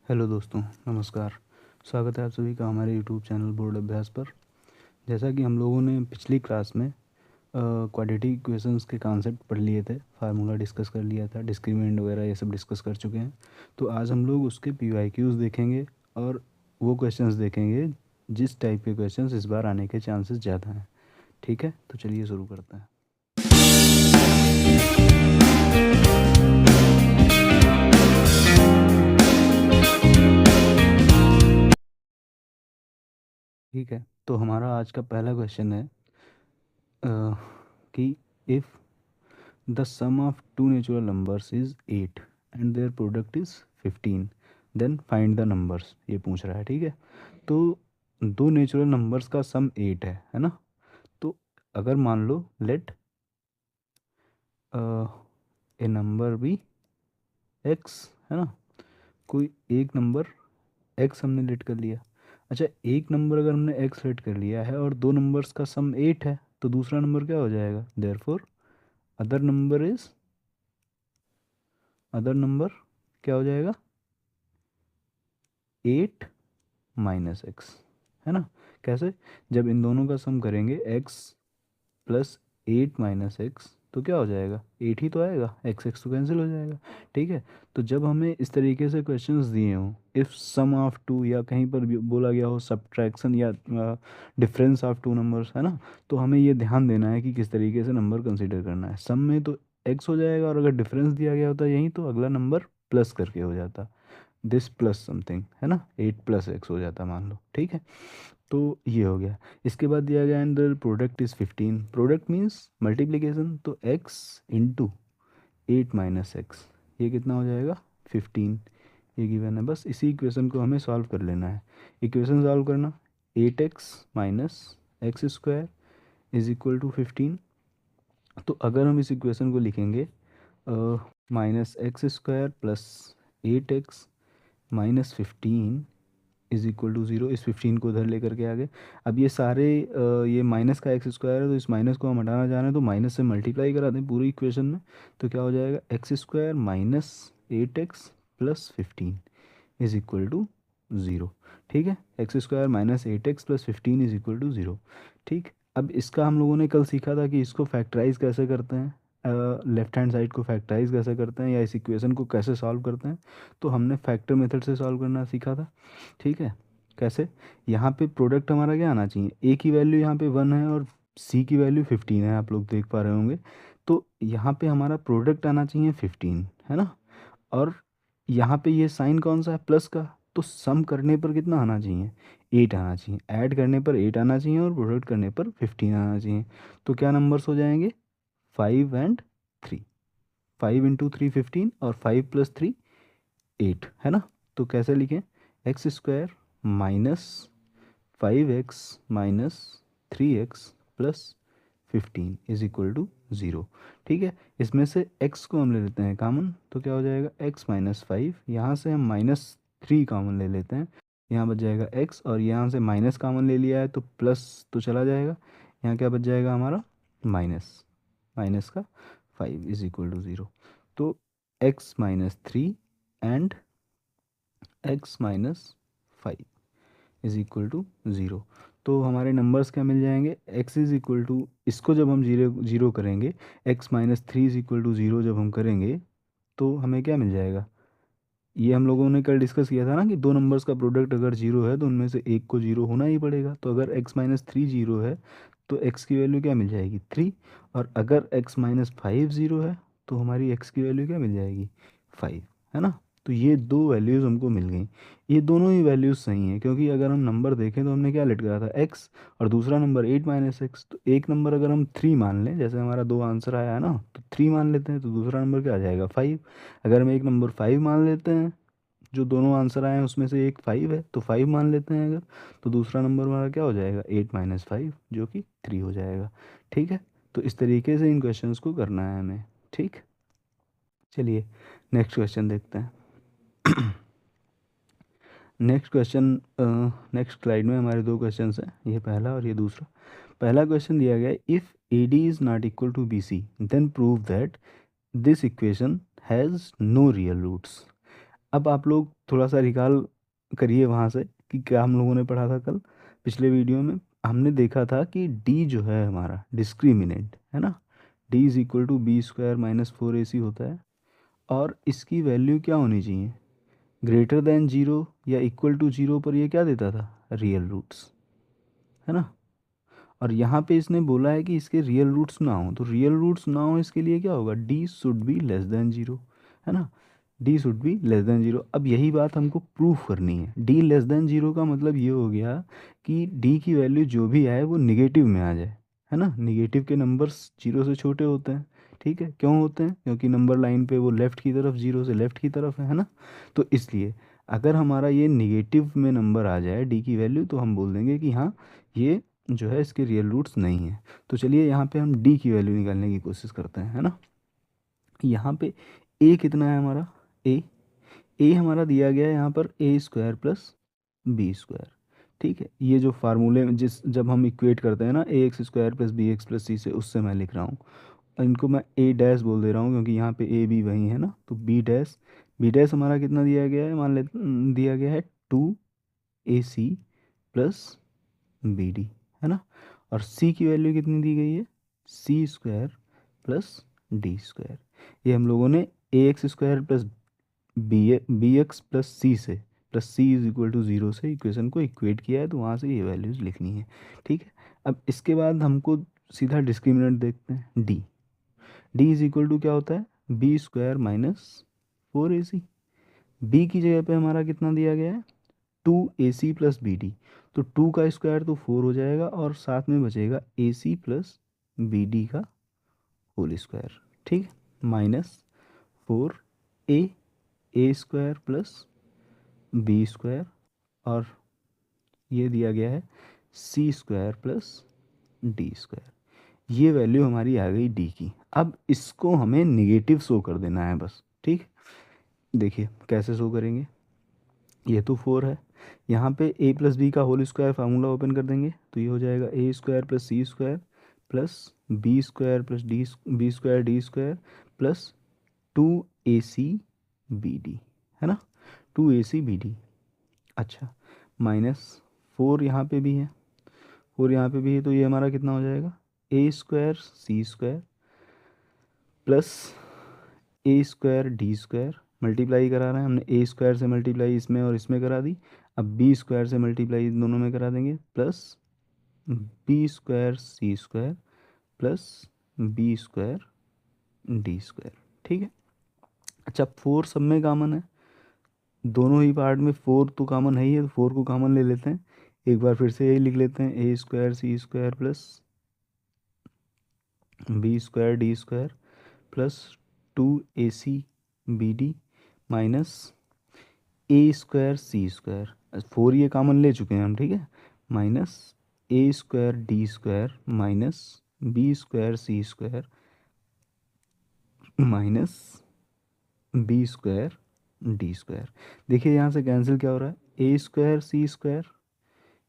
Hello दोस्तों, नमस्कार। स्वागत है आप सभी का हमारे यूट्यूब चैनल बोर्ड अभ्यास पर। जैसा कि हम लोगों ने पिछली क्लास में क्वाड्रेटिक इक्वेशंस के कॉन्सेप्ट पढ़ लिए थे, फार्मूला डिस्कस कर लिया था, डिस्क्रीमिनेंट वगैरह ये सब डिस्कस कर चुके हैं। तो आज हम लोग उसके PYQs देखेंगे और वो क्वेश्चंस देखेंगे जिस टाइप के क्वेश्चंस इस बार आने के चांसेस ज़्यादा हैं। ठीक है, तो चलिए शुरू करते हैं। ठीक है, तो हमारा आज का पहला क्वेश्चन है कि if the sum of two natural numbers is 8 and their product is 15, then find the numbers। ये पूछ रहा है। ठीक है, तो दो नेचुरल नंबर्स का सम 8 है ना। तो अगर मान लो लेट ए नंबर भी x है ना, कोई एक नंबर x हमने लेट कर लिया। अच्छा, एक नंबर अगर हमने x लेट कर लिया है और दो नंबर्स का सम 8 है तो दूसरा नंबर क्या हो जाएगा? देयरफॉर अदर नंबर क्या हो जाएगा? 8 माइनस एक्स, है ना। कैसे? जब इन दोनों का सम करेंगे x प्लस 8 माइनस एक्स तो क्या हो जाएगा? 8 ही तो आएगा, एक्स एक्स तो कैंसिल हो जाएगा। ठीक है, तो जब हमें इस तरीके से क्वेश्चंस दिए हों, इफ़ सम ऑफ टू या कहीं पर भी बोला गया हो सब्ट्रैक्शन या डिफरेंस ऑफ टू नंबर्स, है ना, तो हमें ये ध्यान देना है कि किस तरीके से नंबर कंसिडर करना है। सम में तो x हो जाएगा और अगर डिफरेंस दिया गया होता यहीं तो अगला नंबर प्लस करके हो जाता, दिस प्लस समथिंग, है ना, 8 प्लस एक्स हो जाता मान लो। ठीक है, तो ये हो गया। इसके बाद दिया गया and the product is 15। Product means multiplication, तो x इंटू 8 माइनस एक्स, ये कितना हो जाएगा? 15। ये गिवन है, बस इसी इक्वेशन को हमें सॉल्व कर लेना है। इक्वेशन सॉल्व करना, 8x minus X square is equal to 15। तो अगर हम इस इक्वेशन को लिखेंगे minus X square plus 8x minus 15 is equal to 0, इस 15 को उधर लेकर के आगे। अब ये सारे ये माइनस का एक्स स्क्वायर है तो इस माइनस को हम हटाना चाह रहे हैं तो माइनस से मल्टीप्लाई करा दें पूरी इक्वेशन में, तो क्या हो जाएगा? X square minus 8x plus 15 is equal to 0। ठीक है, X square minus 8x plus 15 is equal to 0। ठीक, अब इसका हम लोगों ने कल सीखा था कि इसको फैक्टराइज कैसे करते हैं, लेफ्ट हैंड साइड को फैक्टराइज कैसे करते हैं या इस इक्वेशन को कैसे सॉल्व करते हैं। तो हमने फैक्टर मेथड से सॉल्व करना सीखा था। ठीक है, कैसे? यहाँ पे प्रोडक्ट हमारा क्या आना चाहिए? ए की वैल्यू यहाँ पे 1 है और सी की वैल्यू 15 है, आप लोग देख पा रहे होंगे। तो यहाँ पे हमारा प्रोडक्ट आना चाहिए 15, है ना। और यहाँ पे ये साइन कौन सा है? प्लस का। तो सम करने पर कितना आना चाहिए? 8 आना चाहिए। ऐड करने पर 8 आना चाहिए और प्रोडक्ट करने पर 15 आना चाहिए। तो क्या नंबर्स हो जाएंगे? 5 एंड 3। 5 इंटू 3 15 और 5 प्लस 3 8, है ना। तो कैसे लिखें? X square minus 5x minus 3x plus 15 is equal to 0। ठीक है, इसमें से x को हम ले लेते हैं कॉमन, तो क्या हो जाएगा? x माइनस 5, यहाँ से हम माइनस 3 कॉमन ले लेते हैं, यहाँ बच जाएगा x, और यहाँ से माइनस कॉमन ले लिया है तो प्लस तो चला जाएगा, यहाँ क्या बच जाएगा हमारा? माइनस, माइनस का 5 इज इक्वल टू 0। तो x minus 3 and x minus 5 is equal to 0। तो हमारे नंबर्स क्या मिल जाएंगे? x इज इक्वल टू, इसको जब हम जीरो जीरो करेंगे, x minus 3 is equal to 0 जब हम करेंगे तो हमें क्या मिल जाएगा? ये हम लोगों ने कल डिस्कस किया था ना कि दो नंबर्स का प्रोडक्ट अगर 0 है तो उनमें से एक को 0 होना ही पड़ेगा। तो अगर x माइनस 3 0 है तो x की वैल्यू क्या मिल जाएगी? 3। और अगर x माइनस 5 0 है तो हमारी x की वैल्यू क्या मिल जाएगी? 5, है ना। तो ये दो वैल्यूज़ हमको मिल गई। ये दोनों ही वैल्यूज़ सही हैं क्योंकि अगर हम नंबर देखें तो हमने क्या लेट करा था? x, और दूसरा नंबर 8 माइनस एक्स। तो एक नंबर अगर हम 3 मान लें, जैसे हमारा दो आंसर आया है ना, तो 3 मान लेते हैं तो दूसरा नंबर क्या आ जाएगा? 5। अगर हम एक नंबर 5 मान लेते हैं, जो दोनों आंसर आए हैं उसमें से एक 5 है तो 5 मान लेते हैं अगर, तो दूसरा नंबर हमारा क्या हो जाएगा? 8 माइनस 5 जो कि 3 हो जाएगा। ठीक है, तो इस तरीके से इन क्वेश्चंस को करना है हमें। ठीक, चलिए नेक्स्ट क्वेश्चन देखते हैं। नेक्स्ट क्वेश्चन, नेक्स्ट स्लाइड में हमारे दो क्वेश्चन हैं, ये पहला और ये दूसरा। पहला क्वेश्चन दिया गया है, if AD is not equal to BC then prove that this equation has no real roots. अब आप लोग थोड़ा सा रिकॉल करिए वहाँ से कि क्या हम लोगों ने पढ़ा था कल पिछले वीडियो में। हमने देखा था कि डी जो है हमारा डिस्क्रिमिनेंट है ना, D is equal to B square minus four A C होता है, और इसकी वैल्यू क्या होनी चाहिए, ग्रेटर देन जीरो या इक्वल टू जीरो पर ये क्या देता था, रियल रूट्स, है ना। और यहाँ पे इसने बोला है कि इसके रियल रूट्स ना हो, तो रियल रूट्स ना हो इसके लिए क्या होगा, D should be less than zero, है ना, D should be less than zero. अब यही बात हमको प्रूफ करनी है। डी लेस देन जीरो का मतलब ये हो गया कि डी की वैल्यू जो भी आए वो निगेटिव में आ जाए, है ना। निगेटिव के नंबर्स जीरो से छोटे होते हैं, ठीक है, क्यों होते हैं, क्योंकि नंबर लाइन पे वो लेफ़्ट की तरफ, जीरो से लेफ़्ट की तरफ है ना। तो इसलिए अगर हमारा ये निगेटिव में नंबर आ जाए डी की वैल्यू, तो हम बोल देंगे कि हाँ ये जो है इसके रियल रूट्स नहीं है। तो चलिए यहाँ पे हम डी की वैल्यू निकालने की कोशिश करते हैं, है ना। यहाँ पे ए कितना है हमारा, ए, ए हमारा दिया गया है यहाँ पर ए स्क्वायर प्लस बी स्क्वायर, ठीक है। ये जो फार्मूले में जिस जब हम इक्वेट करते हैं ना A X square plus B X plus C से, उससे मैं लिख रहा हूँ। इनको मैं ए डैश बोल दे रहा हूँ क्योंकि यहाँ पे ए बी वही है ना। तो बी डैश, बी डैश हमारा कितना दिया गया है, मान ले दिया गया है two A C plus B D, है ना। और सी की वैल्यू कितनी दी गई है, C square plus D square. ये हम लोगों ने A X square plus B X plus C से, plus C is equal to zero से इक्वेशन को इक्वेट किया है, तो वहाँ से ये वैल्यूज़ लिखनी है, ठीक है। अब इसके बाद हमको सीधा डिस्क्रिमिनेंट देखते हैं, D, D is equal to क्या होता है, B square minus four A C. B की जगह पे हमारा कितना दिया गया है, two A C plus B D. तो टू का स्क्वायर तो फोर हो जाएगा और साथ में बचेगा A C plus B D का होल स्क्वायर, ठीक है, minus four A square plus B square, और ये दिया गया है C square plus D square. ये वैल्यू हमारी आ गई डी की। अब इसको हमें निगेटिव शो कर देना है बस, ठीक। देखिए कैसे शो करेंगे, ये तो फोर है, यहाँ पे ए प्लस बी का होल स्क्वायर फार्मूला ओपन कर देंगे, तो ये हो जाएगा A square plus C square plus B square plus D, B square D square plus two A C B D, है ना, two A C B D. अच्छा, माइनस फोर यहाँ पे भी है, फोर यहाँ पे भी है, तो ये हमारा कितना हो जाएगा, A square C square plus A square D square, multiply करा रहे हैं हमने, ए स्क्वायर से मल्टीप्लाई इसमें और इसमें करा दी, अब बी स्क्वायर से मल्टीप्लाई इन दोनों में करा देंगे, plus B square C square plus B square D square, ठीक है। अच्छा, फोर सब में कॉमन है, दोनों ही पार्ट में फोर तो कॉमन है ही है, तो फोर को कॉमन ले लेते हैं। एक बार फिर से यही लिख लेते हैं, A square C square plus B square D square plus two A C B D minus A square C square, four ये कॉमन ले चुके हैं हम, ठीक है, minus A square D square minus B square C square minus B square D square. देखिए यहाँ से कैंसिल क्या हो रहा है, A square C square,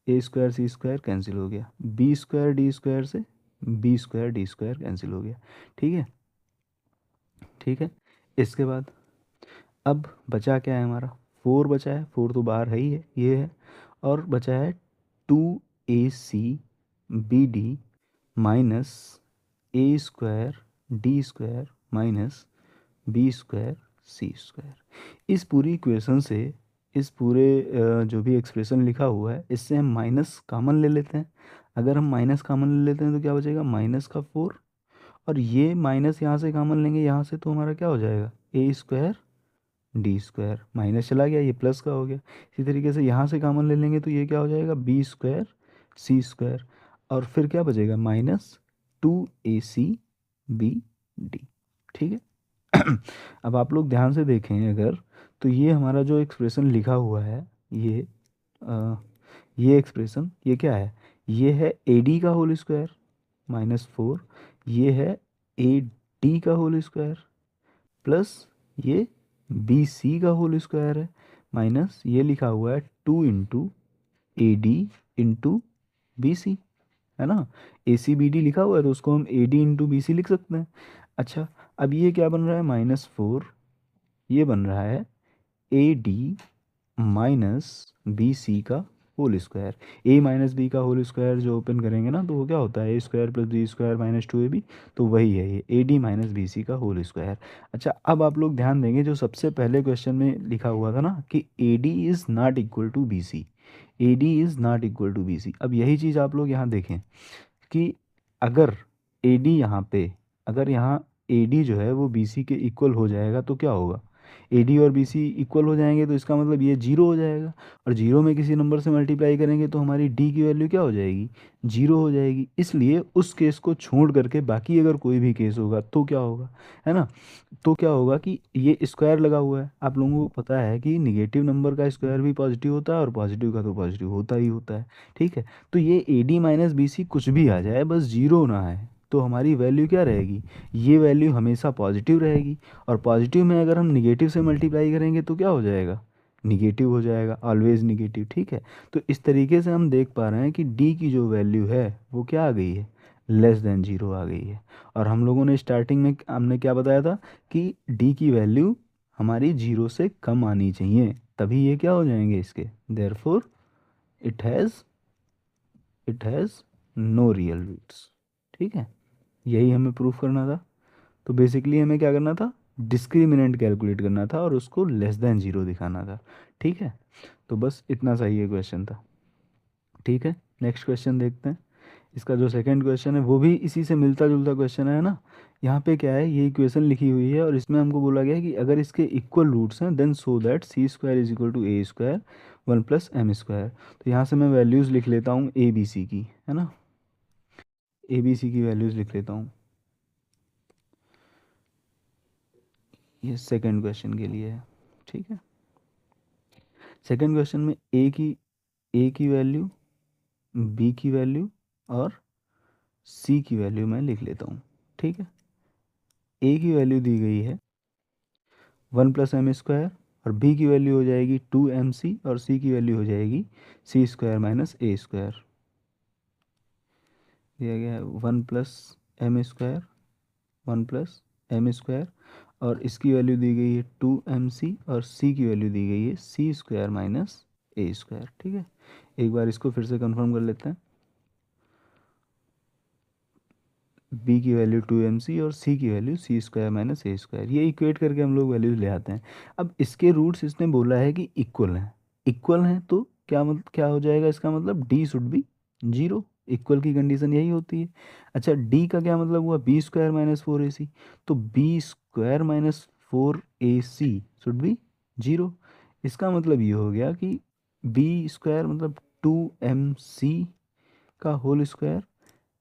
A square C square cancel हो गया, बी स्क्वायर डी स्क्वायर से B square D square cancel हो गया, ठीक है, ठीक है। इसके बाद अब बचा क्या है हमारा, फोर बचा है, फोर तो बाहर है ही है, ये है, और बचा है two A C B D minus A square D square minus B square C square. इस पूरी इक्वेशन से, इस पूरे जो भी एक्सप्रेशन लिखा हुआ है, इससे हम माइनस कॉमन ले लेते हैं। अगर हम माइनस कॉमन ले लेते हैं तो क्या बचेगा, माइनस का फोर, और ये माइनस यहाँ से कॉमन लेंगे, यहाँ से तो हमारा क्या हो जाएगा, A square D square, minus चला गया, ये प्लस का हो गया। इसी तरीके से यहाँ से कॉमन ले लेंगे तो ये क्या हो जाएगा, बी स्क्वायर सी स्क्वायर, और फिर क्या बचेगा, minus two A C B D, ठीक है। अब आप लोग ध्यान से देखें अगर, तो ये हमारा जो एक्सप्रेशन लिखा हुआ है, आ, ये एक्सप्रेशन ये क्या है, ये है ए डी का होल स्क्वायर माइनस फोर, ये है ए डी का होल स्क्वायर प्लस ये बी सी का होल स्क्वायर है, माइनस ये लिखा हुआ है two into A D into B C, है ना। ए सी बी डी लिखा हुआ है तो उसको हम A D into B C लिख सकते हैं। अच्छा, अब ये क्या बन रहा है, माइनस फोर, ये बन रहा है A D minus B C का whole square. A minus B का होल स्क्वायर जो ओपन करेंगे ना तो वो क्या होता है, A square plus B square minus two A B, तो वही है ये A D minus B C का होल स्क्वायर। अच्छा, अब आप लोग ध्यान देंगे जो सबसे पहले क्वेश्चन में लिखा हुआ था ना कि A D is not equal to B C, A D is not equal to B C. अब यही चीज़ आप लोग यहाँ देखें कि अगर ए डी यहाँ पे, अगर यहाँ ए डी जो है वो बी सी के इक्वल हो जाएगा तो क्या होगा, ए डी और बी सी इक्वल हो जाएंगे तो इसका मतलब ये जीरो हो जाएगा, और जीरो में किसी नंबर से मल्टीप्लाई करेंगे तो हमारी डी की वैल्यू क्या हो जाएगी, जीरो हो जाएगी। इसलिए उस केस को छोड़ करके बाकी अगर कोई भी केस होगा तो क्या होगा, है ना, तो क्या होगा कि ये स्क्वायर लगा हुआ है। आप लोगों को पता है कि निगेटिव नंबर का स्क्वायर भी पॉजिटिव होता है और पॉजिटिव का तो पॉजिटिव होता ही होता है। ठीक है, तो ये A D minus B C कुछ भी आ जाए बस जीरो ना आए तो हमारी वैल्यू क्या रहेगी, ये वैल्यू हमेशा पॉजिटिव रहेगी। और पॉजिटिव में अगर हम निगेटिव से मल्टीप्लाई करेंगे तो क्या हो जाएगा, निगेटिव हो जाएगा, ऑलवेज निगेटिव। ठीक है, तो इस तरीके से हम देख पा रहे हैं कि डी की जो वैल्यू है वो क्या आ गई है, लेस देन जीरो आ गई है। और हम लोगों ने स्टार्टिंग में हमने क्या बताया था कि डी की वैल्यू हमारी जीरो से कम आनी चाहिए, तभी ये क्या हो जाएंगे इसके, therefore it has no real roots. ठीक है, यही हमें प्रूफ करना था। तो बेसिकली हमें क्या करना था, डिस्क्रिमिनेंट कैलकुलेट करना था और उसको लेस देन जीरो दिखाना था। ठीक है, तो बस इतना सा ये क्वेश्चन था। ठीक है, नेक्स्ट क्वेश्चन देखते हैं। इसका जो सेकंड क्वेश्चन है वो भी इसी से मिलता जुलता क्वेश्चन है ना। यहाँ पे क्या है, ये इक्वेशन लिखी हुई है और इसमें हमको बोला गया है कि अगर इसके इक्वल रूट्स हैं then so that C square is equal to A square one plus M square. तो यहाँ से मैं वैल्यूज़ लिख लेता हूँ ए बी सी की, है ना, ए बी सी की वैल्यूज़ लिख लेता हूँ। ये सेकंड क्वेश्चन के लिए है। ठीक है, सेकंड क्वेश्चन में ए की वैल्यू, बी की वैल्यू और सी की वैल्यू मैं लिख लेता हूँ। ठीक है, ए की वैल्यू दी गई है वन प्लस एम स्क्वायर और बी की वैल्यू हो जाएगी टू एम सी और सी की वैल्यू हो जाएगी C square minus A square. दिया गया है one plus M square, one plus M square और इसकी वैल्यू दी गई है टू एम सी और सी की वैल्यू दी गई है C square minus A square. ठीक है, एक बार इसको फिर से कंफर्म कर लेते हैं। बी की वैल्यू टू एम सी और सी की value C square minus A square, ये इक्वेट करके हम लोग वैल्यूज ले आते हैं। अब इसके रूट्स इसने बोला है कि इक्वल हैं, इक्वल हैं तो क्या मतलब क्या हो जाएगा, इसका मतलब D should be zero, equal की कंडीशन यही होती है। अच्छा, डी का क्या मतलब हुआ, B square minus four A C, तो B square minus four A C should be zero. इसका मतलब ये हो गया कि बी स्क्वायर मतलब टू एम सी का whole square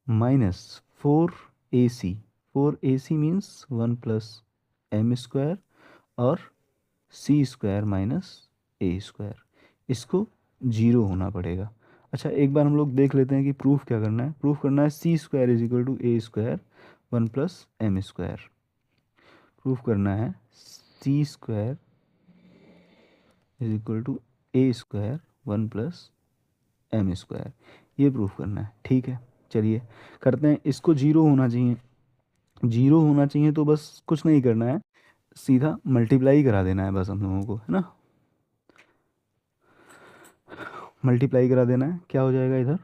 minus four A C, four A C means one plus M square और C square minus A square, इसको जीरो होना पड़ेगा। अच्छा, एक बार हम लोग देख लेते हैं कि प्रूफ क्या करना है। प्रूफ करना है C square is equal to A square one plus M square. Proof करना है C square is equal to A square one plus M square, ये प्रूफ करना है। ठीक है, चलिए करते हैं। इसको जीरो होना चाहिए, जीरो होना चाहिए तो बस कुछ नहीं करना है, सीधा मल्टीप्लाई करा देना है बस हम लोगों को, है ना, मल्टीप्लाई करा देना है। क्या हो जाएगा इधर,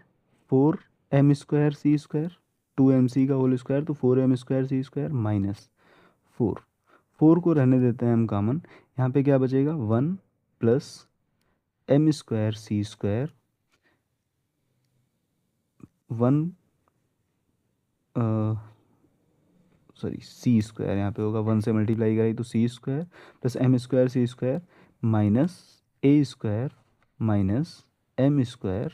four M square C square, two M C का होल स्क्वायर तो four M square C square minus four, four को रहने देते हैं हम कॉमन, यहाँ पे क्या बचेगा one plus M square C square, one sorry C square यहाँ पे होगा, वन से मल्टीप्लाई करें तो C square plus M square C square minus A square minus M square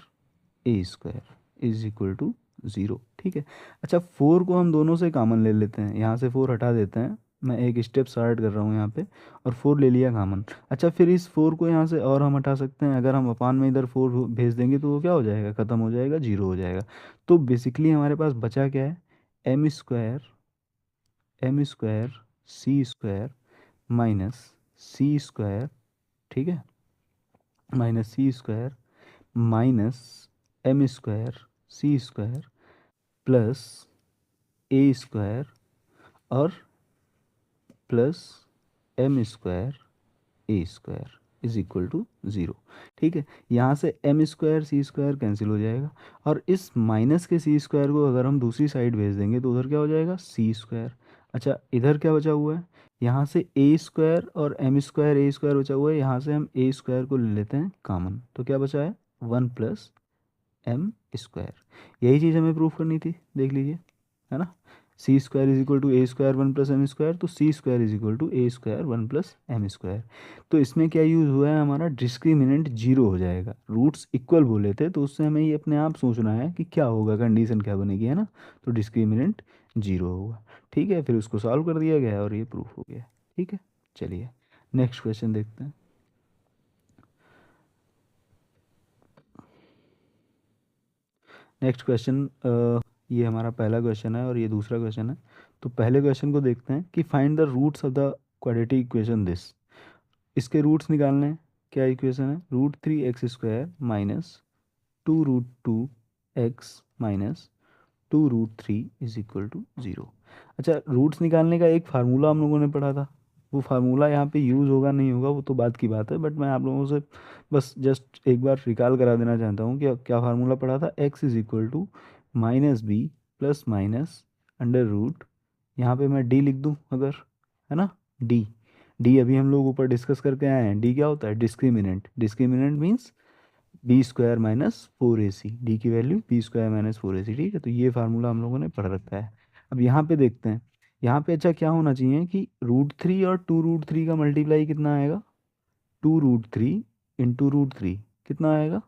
A square is equal to zero. ठीक है, अच्छा four को हम दोनों से कॉमन ले लेते हैं, यहाँ से फोर हटा देते हैं, मैं एक स्टेप स्टार्ट कर रहा हूँ यहाँ पे, और फोर ले लिया कॉमन। अच्छा, फिर इस फोर को यहाँ से और हम हटा सकते हैं, अगर हम अपान में इधर फोर भेज देंगे तो वो क्या हो जाएगा, ख़त्म हो जाएगा, जीरो हो जाएगा। तो बेसिकली हमारे पास बचा क्या है, M square C square minus C square, ठीक है, minus C square minus M square C square plus A square और plus M square A square. Is equal to 0। ठीक है, यहाँ से M square C square cancel हो जाएगा, और इस माइनस के सी स्क्वायर को अगर हम दूसरी साइड भेज देंगे तो उधर क्या हो जाएगा, सी स्क्वायर। अच्छा, इधर क्या बचा हुआ है, यहाँ से ए स्क्वायर और एम स्क्वायर ए स्क्वायर बचा हुआ है, यहाँ से हम ए स्क्वायर को ले लेते हैं कॉमन, तो क्या बचा है, 1 + m²। यही चीज़ हमें प्रूफ करनी थी, देख लीजिए, है ना। C square is equal to A square 1 + m², तो C square is equal to A square 1 + m²। तो इसमें क्या यूज़ हुआ है, हमारा डिस्क्रिमिनेंट जीरो हो जाएगा। रूट्स इक्वल बोले थे तो उससे हमें ये अपने आप सोचना है कि क्या होगा, कंडीशन क्या बनेगी, है ना। तो डिस्क्रिमिनेंट जीरो होगा। ठीक है, फिर उसको सॉल्व कर दिया गया और ये प्रूफ हो गया। ठीक है, चलिए नेक्स्ट क्वेश्चन देखते हैं। नेक्स्ट क्वेश्चन, ये हमारा पहला क्वेश्चन है और ये दूसरा क्वेश्चन है। तो पहले क्वेश्चन को देखते हैं कि find the roots of the quadratic equation this. इसके रूट्स निकालने हैं। क्या इक्वेशन है, √3x² minus 2√2x minus 2√3 is equal to 0। अच्छा, रूट्स निकालने का एक फार्मूला हम लोगों ने पढ़ा था, वो फार्मूला यहाँ पे यूज़ होगा नहीं होगा वो तो बात की बात है, बट मैं आप लोगों से बस जस्ट एक बार रिकॉल करा देना चाहता हूँ कि क्या फार्मूला पढ़ा था, x is equal to -b plus minus under root, यहाँ पे मैं d लिख दूँ अगर, है ना, d। d अभी हम लोग ऊपर डिस्कस करके आए हैं, d क्या होता है, discriminant. Discriminant means b² - 4ac, D की वैल्यू b² - 4ac। ठीक है, तो ये फार्मूला हम लोगों ने पढ़ रखा है। अब यहाँ पे देखते हैं, यहाँ पे अच्छा क्या होना चाहिए कि √3 और 2√3 का मल्टीप्लाई कितना आएगा, 2√3 इंटू √3 कितना आएगा,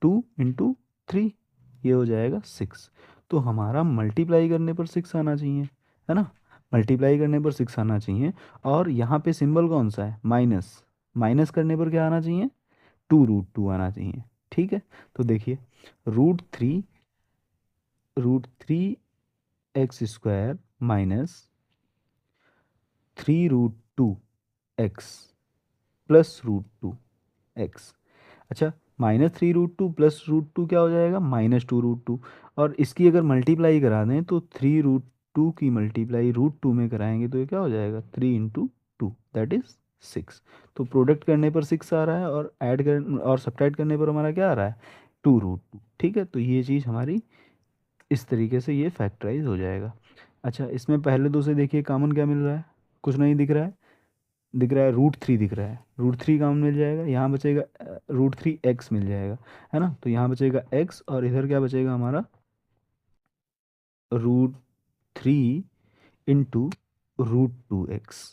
2 × 3, ये हो जाएगा 6। तो हमारा मल्टीप्लाई करने पर 6 आना चाहिए, है ना। मल्टीप्लाई करने पर 6 आना चाहिए, और यहाँ पे सिंबल कौन सा है, माइनस। माइनस करने पर क्या आना चाहिए, 2√2 आना चाहिए। ठीक है, तो देखिए √3 माइनस 3√2x प्लस √2x। अच्छा, -3√2 प्लस √2 क्या हो जाएगा, -2√2। और इसकी अगर मल्टीप्लाई करा दें तो 3√2 की मल्टीप्लाई √2 में कराएंगे तो ये क्या हो जाएगा, 3 × 2 दैट इज 6। तो प्रोडक्ट करने पर 6 आ रहा है, और ऐड कर और सब्ट्रैक्ट करने पर हमारा क्या आ रहा है, 2√2। ठीक है, तो ये चीज़ हमारी इस तरीके से ये फैक्टराइज हो जाएगा। अच्छा, इसमें पहले दो से देखिए कॉमन क्या मिल रहा है, कुछ नहीं दिख रहा है, दिख रहा है √3 दिख रहा है, √3 कॉमन मिल जाएगा, यहाँ बचेगा √3x मिल जाएगा, है ना। तो यहाँ बचेगा x, और इधर क्या बचेगा हमारा, √3 इंटू √2x,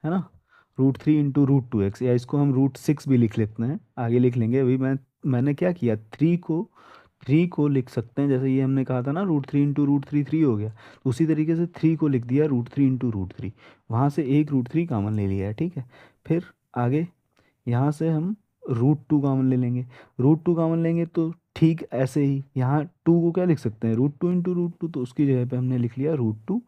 है ना। √3 इंटू √2x, या इसको हम √6 भी लिख लेते हैं, आगे लिख लेंगे। अभी मैंने क्या किया, 3 को लिख सकते हैं, जैसे ये हमने कहा था ना, √3 इंटू √3 3 हो गया, तो उसी तरीके से 3 को लिख दिया √3 इंटू √3, वहाँ से एक √3 कॉमन ले लिया है। ठीक है, फिर आगे यहाँ से हम √2 कॉमन ले लेंगे। √2 कॉमन लेंगे तो ठीक ऐसे ही यहाँ 2 को क्या लिख सकते हैं, √2 इंटू √2, तो उसकी जगह पे हमने लिख लिया √2,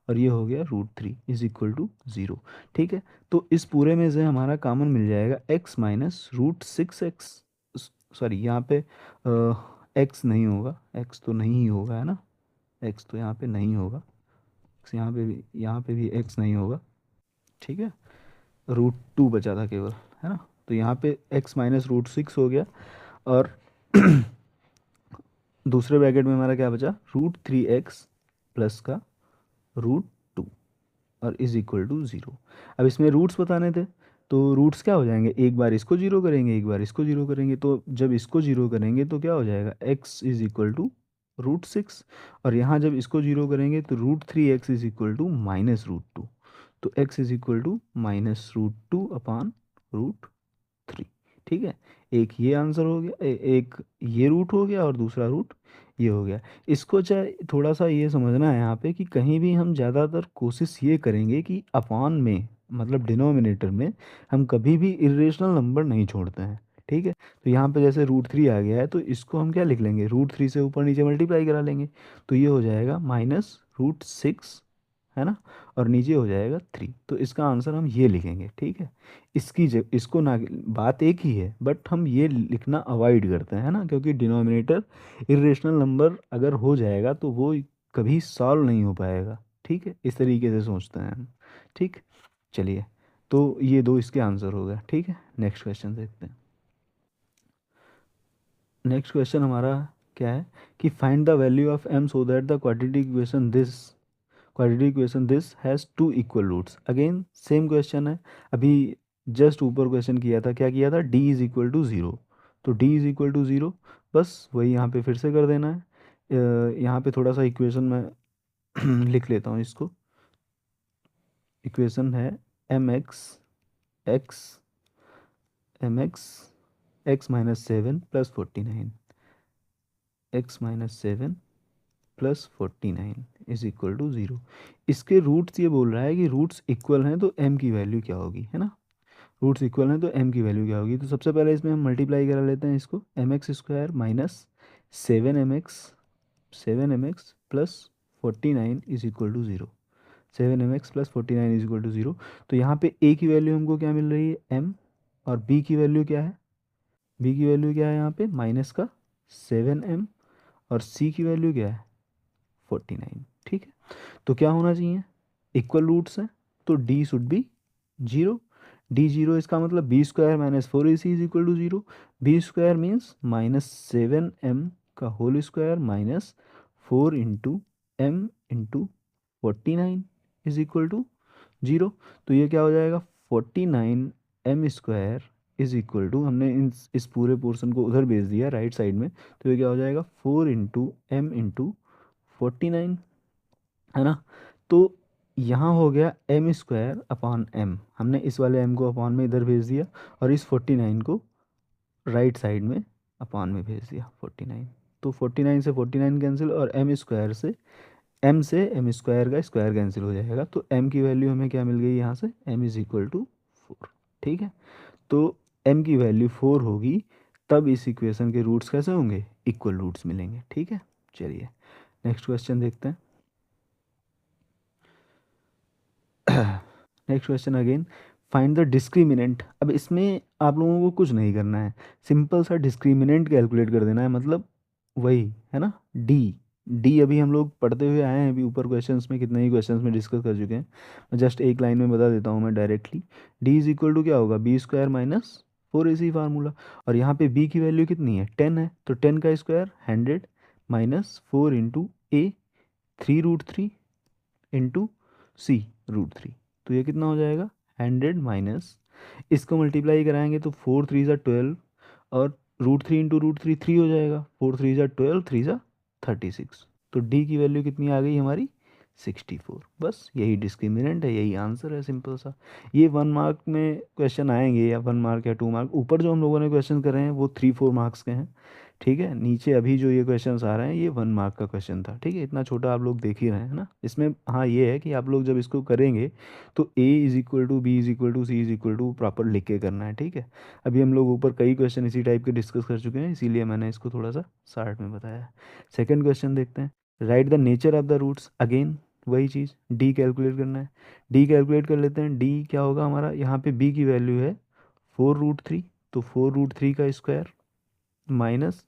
और ये हो गया √3 इज इक्वल टू 0। ठीक है, तो इस पूरे में से हमारा कॉमन मिल जाएगा x माइनस √6x। सॉरी, यहाँ पे x नहीं होगा, x तो नहीं होगा, है ना, x तो यहाँ पे नहीं होगा, यहाँ पे भी x नहीं होगा। ठीक है, √2 बचा था केवल, है ना। तो यहाँ पे x माइनस √6 हो गया, और दूसरे ब्रैकेट में हमारा क्या बचा, √3x प्लस का √2, और इज इक्वल टू 0। अब इसमें रूट्स बताने थे, तो रूट्स क्या हो जाएंगे, एक बार इसको जीरो करेंगे, एक बार इसको जीरो करेंगे, तो जब इसको जीरो करेंगे तो क्या हो जाएगा, x इज इक्वल टू √6, और यहाँ जब इसको जीरो करेंगे तो √3x इज इक्वल टू -√2, तो x इज इक्वल टू -√2 अपान √3। ठीक है, एक ये आंसर हो गया, एक ये रूट हो गया, और दूसरा रूट ये हो गया। इसको चाहे थोड़ा सा ये समझना है यहाँ पे कि कहीं भी हम ज़्यादातर कोशिश ये करेंगे कि अपान में, मतलब डिनोमिनेटर में, हम कभी भी इरेशनल नंबर नहीं छोड़ते हैं। ठीक है, तो यहाँ पे जैसे √3 आ गया है, तो इसको हम क्या लिख लेंगे, √3 से ऊपर नीचे मल्टीप्लाई करा लेंगे, तो ये हो जाएगा -√6, है ना, और नीचे हो जाएगा 3, तो इसका आंसर हम ये लिखेंगे। ठीक है, इसको ना, बात एक ही है, बट हम ये लिखना अवॉइड करते हैं ना, क्योंकि डिनोमिनेटर इरेशनल नंबर अगर हो जाएगा तो वो कभी सॉल्व नहीं हो पाएगा। ठीक है, इस तरीके से सोचते हैं हम। ठीक, चलिए तो ये दो इसके आंसर हो गए। ठीक है, नेक्स्ट क्वेश्चन देखते हैं। नेक्स्ट क्वेश्चन हमारा क्या है कि find the value of m so that the quadratic equation this has two equal roots. Again same question है, अभी जस्ट ऊपर क्वेश्चन किया था, क्या किया था, d is equal to zero. तो d is equal to zero, बस वही यहाँ पे फिर से कर देना है। यहाँ पे थोड़ा सा इक्वेशन में लिख लेता हूँ इसको। इक्वेशन है M X M X minus seven plus 49, X minus seven plus 49 is equal to zero. इसके रूट्स ये बोल रहा है कि रूट्स इक्वल हैं तो m की वैल्यू क्या होगी, है ना। रूट्स इक्वल हैं तो m की वैल्यू क्या होगी। तो सबसे पहले इसमें हम मल्टीप्लाई करा लेते हैं इसको, M X square minus seven M X plus 49 is equal to zero. 7mx plus 49 is equal to zero. तो यहाँ पे a की वैल्यू हमको क्या मिल रही है, m, और b की वैल्यू क्या है, b की वैल्यू क्या है यहाँ पे माइनस का 7m, और c की वैल्यू क्या है 49। ठीक है, तो क्या होना चाहिए, इक्वल रूट्स हैं तो d should be zero. D zero, इसका मतलब B square minus four A C is equal to zero. B square means minus 7m का whole square minus 4 into m into 49 is equal to zero. तो ये क्या हो जाएगा, 49m² is equal to, हमने इस पूरे पोर्शन को उधर भेज दिया राइट साइड में, तो ये क्या हो जाएगा 4 इंटू m इंटू 49, है ना। तो यहाँ हो गया m² अपॉन m, हमने इस वाले m को अपॉन में इधर भेज दिया, और इस 49 को राइट साइड में अपॉन में भेज दिया 49। तो 49 से 49 कैंसिल, और m² से m² का स्क्वायर कैंसिल हो जाएगा। तो m की वैल्यू हमें क्या मिल गई यहाँ से, m इज इक्वल टू 4। ठीक है, तो m की वैल्यू 4 होगी, तब इस इक्वेशन के रूट्स कैसे होंगे, इक्वल रूट्स मिलेंगे। ठीक है, चलिए नेक्स्ट क्वेश्चन देखते हैं। Next question again, find the discriminant. अब इसमें आप लोगों को कुछ नहीं करना है, सिंपल सा डिस्क्रिमिनेंट कैलकुलेट कर देना है, मतलब वही है ना, डी। डी अभी हम लोग पढ़ते हुए आए हैं, अभी ऊपर क्वेश्चंस में कितने ही क्वेश्चंस में डिस्कस कर चुके हैं। मैं जस्ट एक लाइन में बता देता हूँ मैं directly. D is equal to क्या होगा, B square minus four A C formula, और यहाँ पे बी की वैल्यू कितनी है 10 है, तो 10 का square 100 minus 4 into a 3√3 into c√3। तो ये कितना हो जाएगा 100 माइनस, इसको मल्टीप्लाई कराएंगे तो 4 3 ज़ा 12, और √3 इंटू √3 3 हो जाएगा, 4 3 ज़ा 12, 3 ज़ा 36। तो डी की वैल्यू कितनी आ गई हमारी 64। बस यही डिस्क्रिमिनेंट है, यही आंसर है, सिंपल सा। ये 1 मार्क में क्वेश्चन आएंगे, या 1 मार्क या 2 मार्क। ऊपर जो हम लोगों ने क्वेश्चन करे हैं वो 3 4 मार्क्स के हैं। ठीक है, नीचे अभी जो ये क्वेश्चंस आ रहे हैं ये 1 मार्क का क्वेश्चन था। ठीक है, इतना छोटा आप लोग देख ही रहे हैं ना। इसमें हाँ ये है कि आप लोग जब इसको करेंगे तो A is equal to B is equal to C is equal to proper लिख के करना है। ठीक है, अभी हम लोग ऊपर कई क्वेश्चन इसी टाइप के डिस्कस कर चुके हैं, इसीलिए मैंने इसको थोड़ा सा शार्ट में बताया है। सेकेंड क्वेश्चन देखते हैं, write the nature of the roots. Again वही चीज़, डी कैलकुलेट करना है। डी कैलकुलेट कर लेते हैं, डी क्या होगा हमारा, यहाँ पे बी की वैल्यू है 4√3, तो 4√3 का स्क्वायर माइनस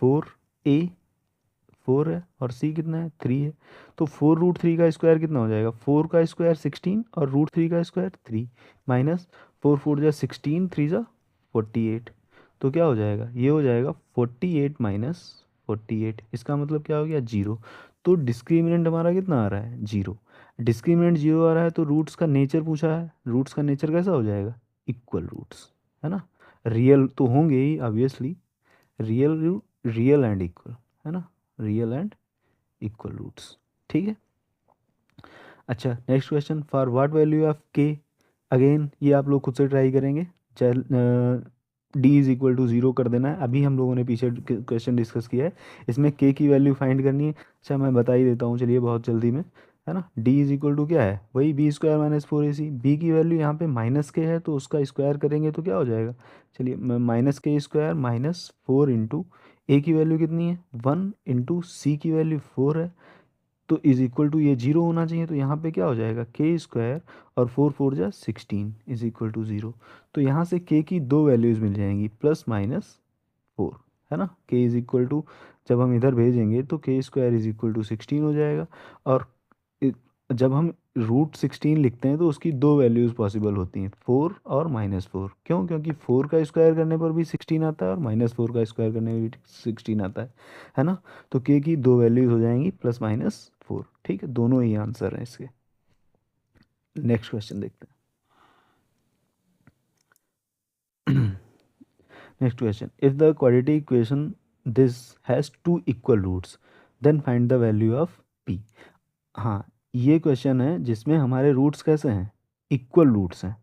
4a 4 है, और c कितना है 3 है। तो 4√3 का स्क्वायर कितना हो जाएगा, 4 का स्क्वायर 16, और √3 का स्क्वायर 3, माइनस 4 4 ज़ा 16, 3 ज़ा 48। तो क्या हो जाएगा, ये हो जाएगा 48 माइनस 48, इसका मतलब क्या हो गया जीरो। तो डिस्क्रिमिनेंट हमारा कितना आ रहा है, जीरो। डिस्क्रिमिनेंट जीरो आ रहा है, तो रूट्स का नेचर पूछा है, रूट्स का नेचर कैसा हो जाएगा, इक्वल रूट्स, है ना। रियल तो होंगे ही ऑब्वियसली, रियल एंड इक्वल, है ना, रियल एंड इक्वल रूट्स। ठीक है, अच्छा next question, for what value of K. Again ये आप लोग खुद से ट्राई करेंगे, चाहे D is equal to zero कर देना है। अभी हम लोगों ने पीछे क्वेश्चन डिस्कस किया है, इसमें के की वैल्यू फाइंड करनी है। अच्छा मैं बता ही देता हूँ, चलिए बहुत जल्दी में, है ना। डी इज इक्वल टू क्या है, वही B square minus four A C. B की वैल्यू यहाँ पे माइनस के है, तो उसका स्क्वायर करेंगे तो क्या हो जाएगा, चलिए माइनस के स्क्वायर माइनस 4 इंटू ए की वैल्यू कितनी है 1, इंटू सी की वैल्यू 4 है, तो इज इक्वल टू ये जीरो होना चाहिए। तो यहाँ पे क्या हो जाएगा के स्क्वायर, और 4 4 ज़ा 16 इज इक्वल टू ज़ीरो। तो यहाँ से के की दो वैल्यूज़ मिल जाएंगी, प्लस माइनस 4, है ना। के इज इक्वल टू, जब हम इधर भेजेंगे तो के स्क्वायर इज इक्वल टू 16 हो जाएगा, और जब हम √16 लिखते हैं तो उसकी दो वैल्यूज़ पॉसिबल होती हैं, 4 और -4। क्यों? क्योंकि 4 का स्क्वायर करने पर भी 16 आता है और -4 का स्क्वायर करने में भी 16 आता है ना। तो के की दो वैल्यूज़ हो जाएंगी +-4। ठीक है, दोनों ही आंसर हैं इसके। नेक्स्ट क्वेश्चन देखते हैं। Next question, if the quadratic equation this has two equal roots then find the value of P. हाँ, ये क्वेश्चन है जिसमें हमारे रूट्स कैसे हैं, इक्वल रूट्स हैं।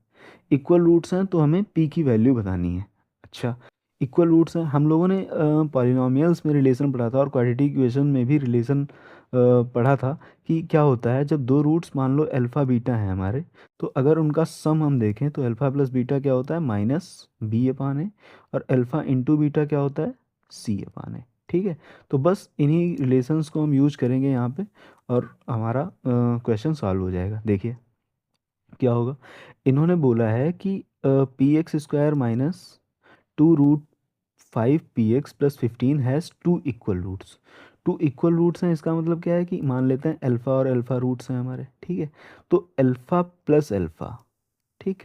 इक्वल रूट्स हैं तो हमें पी की वैल्यू बतानी है। अच्छा, इक्वल रूट्स हैं, हम लोगों ने पॉलिनोमियल्स में रिलेशन पढ़ा था और क्वाड्रेटिक इक्वेशन में भी रिलेशन पढ़ा था कि क्या होता है जब दो रूट्स मान लो अल्फ़ा बीटा हैं हमारे, तो अगर उनका सम हम देखें तो अल्फ़ा प्लस बीटा क्या होता है, -b/a, और अल्फ़ा इंटू बीटा क्या होता है, c/a। ठीक है, तो बस इन्हीं रिलेशंस को हम यूज करेंगे यहाँ पे और हमारा क्वेश्चन सॉल्व हो जाएगा। देखिए क्या होगा, इन्होंने बोला है कि px² -2√5px + 15 has two equal roots. Two equal roots हैं, इसका मतलब क्या है कि मान लेते हैं अल्फ़ा और अल्फ़ा रूट्स हैं हमारे। ठीक है, तो अल्फ़ा प्लस अल्फ़ा, ठीक,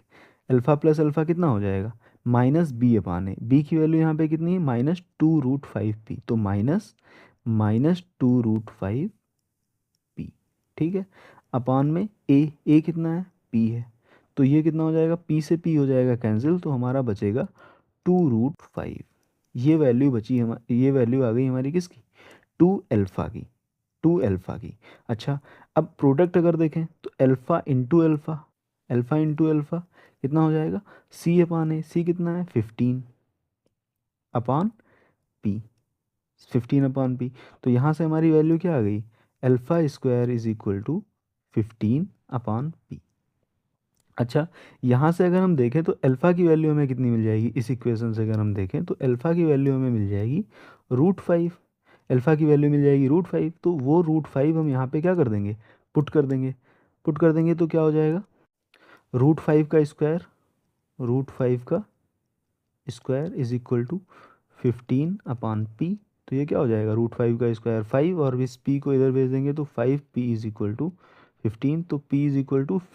अल्फ़ा प्लस अल्फ़ा कितना हो जाएगा, -b/a। b की वैल्यू यहाँ पे कितनी है, -2√5p, तो -2√5p। ठीक है, अपान में a कितना है, p है, तो ये कितना हो जाएगा, p से p हो जाएगा कैंसिल, तो हमारा बचेगा 2√5। ये वैल्यू बची, हम ये वैल्यू आ गई हमारी किसकी, 2 अल्फ़ा की, 2 अल्फ़ा की। अच्छा, अब प्रोडक्ट अगर देखें तो alpha into alpha, alpha into alpha कितना हो जाएगा, c/a, c कितना है, 15 अपान p, 15/p। तो यहाँ से हमारी वैल्यू क्या आ गई, α² = 15/p। अच्छा, यहाँ से अगर हम देखें तो अल्फ़ा की वैल्यू हमें कितनी मिल जाएगी, इस इक्वेशन से अगर हम देखें तो अल्फ़ा की वैल्यू हमें मिल जाएगी √5। अल्फ़ा की वैल्यू मिल जाएगी √5, तो वो √5 हम यहाँ पे क्या कर देंगे, पुट कर देंगे। पुट कर देंगे तो क्या हो जाएगा, √5 का स्क्वायर, √5 का स्क्वायर = 15/p। तो ये क्या हो जाएगा, √5 का स्क्वायर 5, और इस p को इधर भेज देंगे तो 5p = 15, तो p =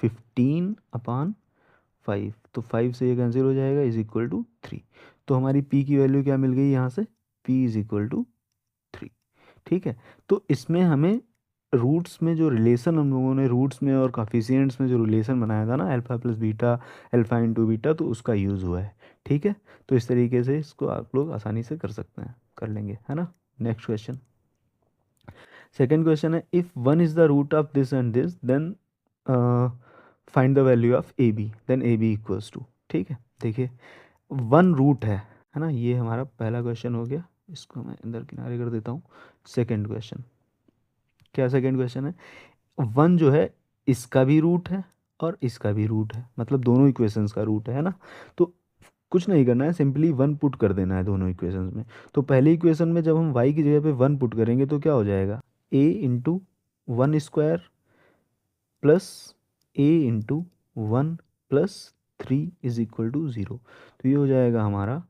15/5, तो 5 से ये कैंसिल हो जाएगा, = 3। तो हमारी p की वैल्यू क्या मिल गई यहाँ से, p = 3। ठीक है, तो इसमें हमें रूट्स में जो रिलेशन हम लोगों ने रूट्स में और कॉफिशिएंट्स में जो रिलेशन बनाया था ना, alpha plus beta, alpha into beta, तो उसका यूज़ हुआ है। ठीक है, तो इस तरीके से इसको आप लोग आसानी से कर सकते हैं, कर लेंगे, है ना। नेक्स्ट क्वेश्चन, सेकेंड क्वेश्चन है, if one is the root of this and this then find the value of A B, then A B equals to. ठीक है, देखिए वन रूट है ना, ये हमारा पहला क्वेश्चन हो गया, इसको मैं अंदर किनारे कर देता हूँ। सेकेंड क्वेश्चन, क्या सेकेंड क्वेश्चन है, वन जो है इसका भी रूट है और इसका भी रूट है, मतलब दोनों इक्वेशंस का रूट है ना। तो कुछ नहीं करना है, सिंपली वन पुट कर देना है दोनों इक्वेशंस में। तो पहली इक्वेशन में जब हम y की जगह पे वन पुट करेंगे तो क्या हो जाएगा, a × 1² प्लस a × 1 + 3 = 0। तो ये हो जाएगा हमारा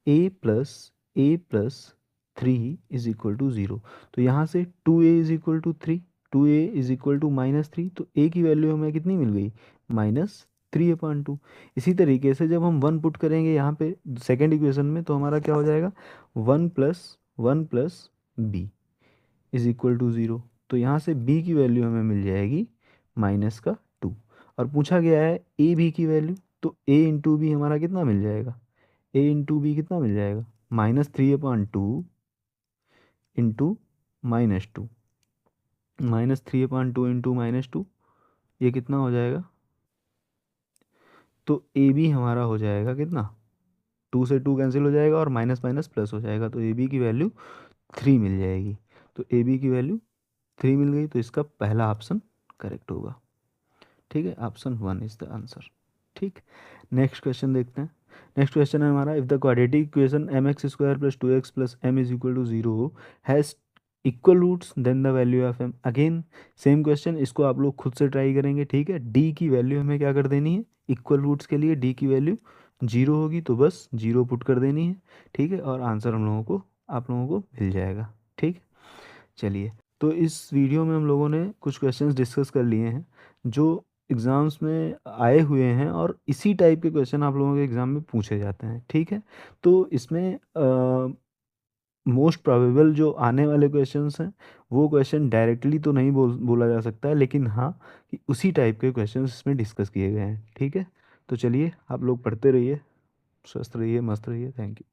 a+a+3 = 0। तो यहाँ से 2a = 3, 2a = -3, तो a की वैल्यू हमें कितनी मिल गई, -3/2। इसी तरीके से जब हम वन पुट करेंगे यहाँ पे सेकेंड इक्वेशन में, तो हमारा क्या हो जाएगा, 1 + 1 + b = 0। तो यहाँ से b की वैल्यू हमें मिल जाएगी -2। और पूछा गया है ए बी की वैल्यू, तो a इंटू बी हमारा कितना मिल जाएगा, a इंटू बी कितना मिल जाएगा, -3/2 इंटू -2, -3/2 इंटू -2, ये कितना हो जाएगा, तो ए बी हमारा हो जाएगा कितना, 2 से 2 कैंसिल हो जाएगा और माइनस माइनस प्लस हो जाएगा, तो ए बी की वैल्यू 3 मिल जाएगी। तो ए बी की वैल्यू 3 मिल गई, तो इसका पहला ऑप्शन करेक्ट होगा। ठीक है, ऑप्शन 1 इज द आंसर। ठीक, नेक्स्ट क्वेश्चन देखते हैं। नेक्स्ट क्वेश्चन है हमारा, if the quadratic equation mx² + 2x + m = 0 has equal roots then the value of m। Again same question, इसको आप लोग खुद से ट्राई करेंगे। ठीक है, d की वैल्यू हमें क्या कर देनी है, इक्वल रूट्स के लिए d की वैल्यू 0 होगी, तो बस 0 पुट कर देनी है। ठीक है, और आंसर हम लोगों को, आप लोगों को मिल जाएगा। ठीक, चलिए, तो इस वीडियो में हम लोगों ने कुछ क्वेश्चंस डिस्कस कर लिए हैं, जो एग्ज़ाम्स में आए हुए हैं और इसी टाइप के क्वेश्चन आप लोगों के एग्ज़ाम में पूछे जाते हैं, ठीक है। तो इसमें मोस्ट प्रोबेबल जो आने वाले क्वेश्चंस हैं वो क्वेश्चन डायरेक्टली तो नहीं बोला जा सकता है, लेकिन हाँ कि उसी टाइप के क्वेश्चंस इसमें डिस्कस किए गए हैं, ठीक है। तो चलिए आप लोग पढ़ते रहिए, स्वस्थ रहिए, मस्त रहिए, थैंक यू।